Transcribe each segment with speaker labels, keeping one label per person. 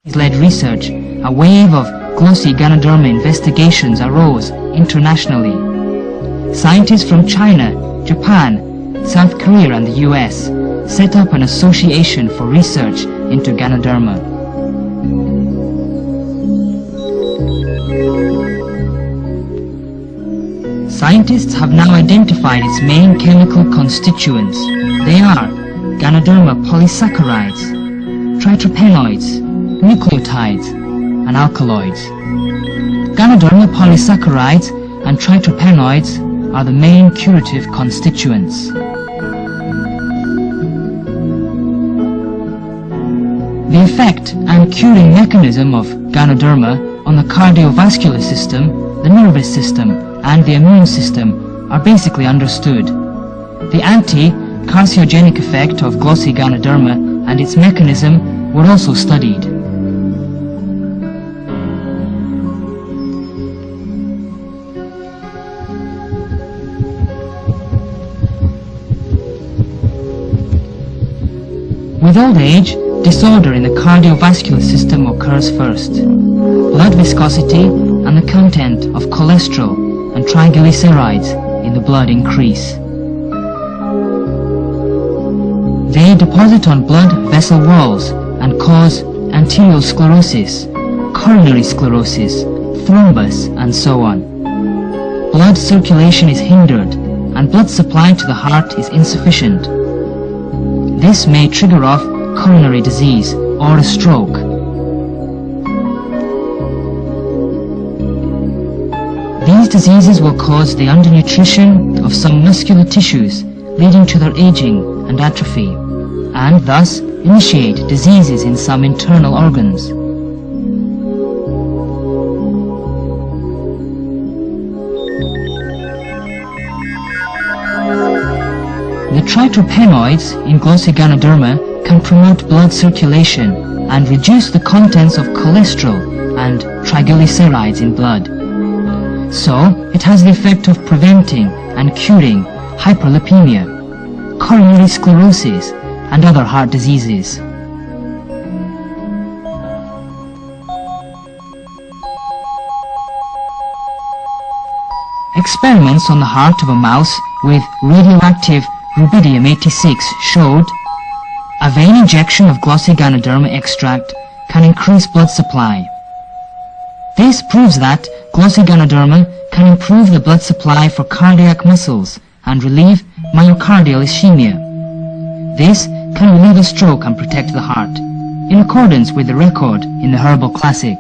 Speaker 1: led research, a wave of glossy Ganoderma investigations arose internationally. Scientists from China, Japan, South Korea and the US set up an association for research into Ganoderma. Scientists have now identified its main chemical constituents. They are Ganoderma polysaccharides, tritropenoids, nucleotides, and alkaloids. Ganoderma polysaccharides and tritropenoids are the main curative constituents. The effect and curing mechanism of Ganoderma on the cardiovascular system, the nervous system, and the immune system are basically understood. The anti-carcinogenic effect of glossy Ganoderma and its mechanism were also studied. With old age, disorder in the cardiovascular system occurs first. Blood viscosity and the content of cholesterol and triglycerides in the blood increase. They deposit on blood vessel walls and cause arteriosclerosis, coronary sclerosis, thrombus, and so on. Blood circulation is hindered and blood supply to the heart is insufficient. This may trigger off coronary disease or a stroke. These diseases will cause the undernutrition of some muscular tissues, leading to their aging and atrophy, and thus initiate diseases in some internal organs. The tritropenoids in glossy Ganoderma can promote blood circulation and reduce the contents of cholesterol and triglycerides in blood. So, it has the effect of preventing and curing hyperlipemia, coronary sclerosis, and other heart diseases. Experiments on the heart of a mouse with radioactive rubidium-86 showed a vein injection of glossy Ganoderma extract can increase blood supply. This proves that glossy Ganoderma can improve the blood supply for cardiac muscles and relieve myocardial ischemia. This can relieve a stroke and protect the heart, in accordance with the record in the Herbal Classic.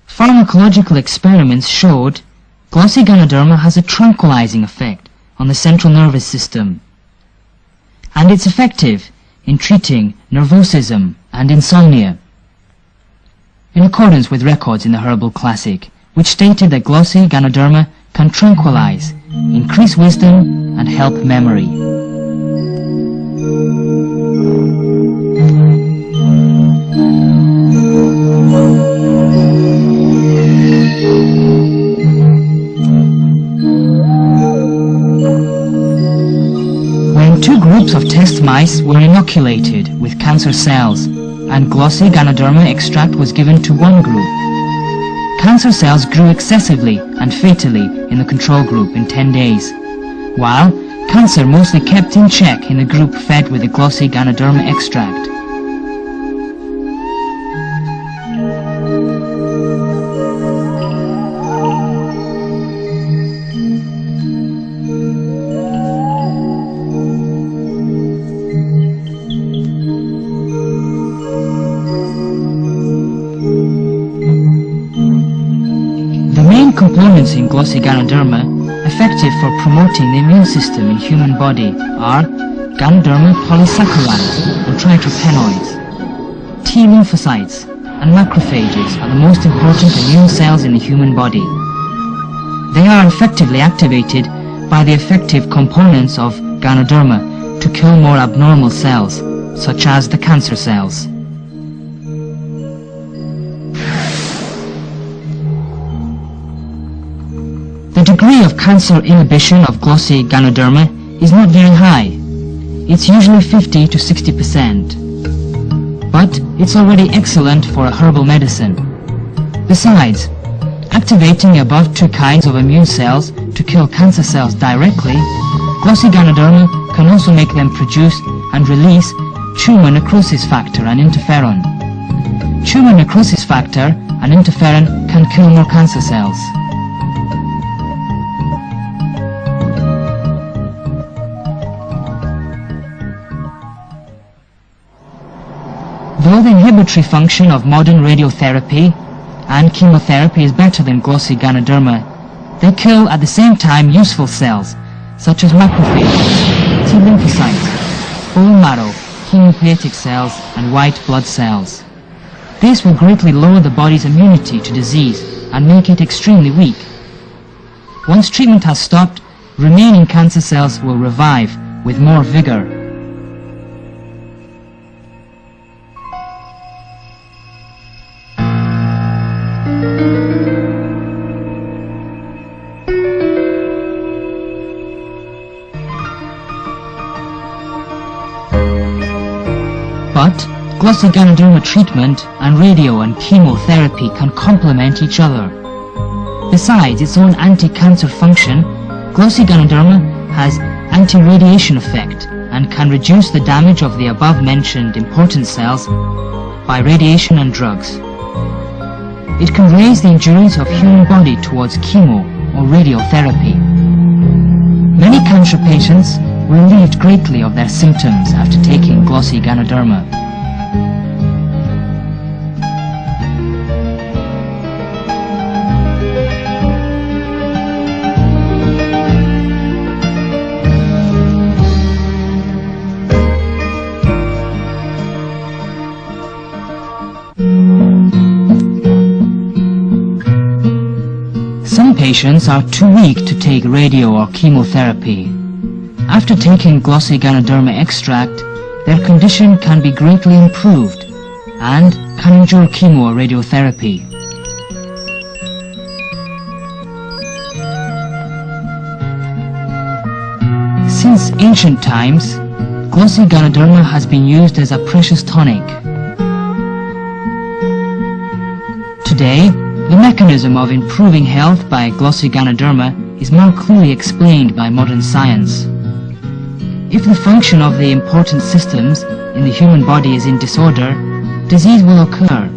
Speaker 1: Pharmacological experiments showed glossy Ganoderma has a tranquilizing effect on the central nervous system, and it's effective in treating nervosism and insomnia, in accordance with records in the Herbal Classic, which stated that glossy Ganoderma can tranquilize, increase wisdom, and help memory. Two groups of test mice were inoculated with cancer cells, and glossy Ganoderma extract was given to one group. Cancer cells grew excessively and fatally in the control group in 10 days, while cancer mostly kept in check in the group fed with the glossy Ganoderma extract. Components in glossy Ganoderma effective for promoting the immune system in human body are Ganoderma polysaccharides or tritropenoids. T lymphocytes and macrophages are the most important immune cells in the human body. They are effectively activated by the effective components of Ganoderma to kill more abnormal cells, such as the cancer cells. degree of cancer inhibition of glossy Ganoderma is not very high. It's usually 50 to 60%. But it's already excellent for a herbal medicine. Besides, activating the above two kinds of immune cells to kill cancer cells directly, glossy Ganoderma can also make them produce and release tumor necrosis factor and interferon. Tumor necrosis factor and interferon can kill more cancer cells. Though the inhibitory function of modern radiotherapy and chemotherapy is better than glossy Ganoderma, they kill at the same time useful cells such as macrophages, T lymphocytes, bone marrow, hematopoietic cells and white blood cells. This will greatly lower the body's immunity to disease and make it extremely weak. Once treatment has stopped, remaining cancer cells will revive with more vigor. But glossy Ganoderma treatment and radio and chemotherapy can complement each other. Besides its own anti-cancer function, glossy Ganoderma has anti-radiation effect and can reduce the damage of the above-mentioned important cells by radiation and drugs. It can raise the endurance of human body towards chemo or radiotherapy. Many cancer patients were relieved greatly of their symptoms after taking glossy Ganoderma. Some patients are too weak to take radio or chemotherapy. After taking glossy Ganoderma extract, their condition can be greatly improved and can endure chemo or radiotherapy. Since ancient times, glossy Ganoderma has been used as a precious tonic. Today, the mechanism of improving health by glossy Ganoderma is more clearly explained by modern science. If the function of the important systems in the human body is in disorder, disease will occur.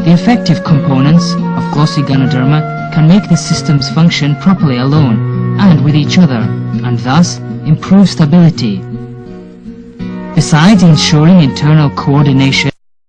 Speaker 1: The effective components of glossy Ganoderma can make the systems function properly alone and with each other, and thus improve stability. Besides ensuring internal coordination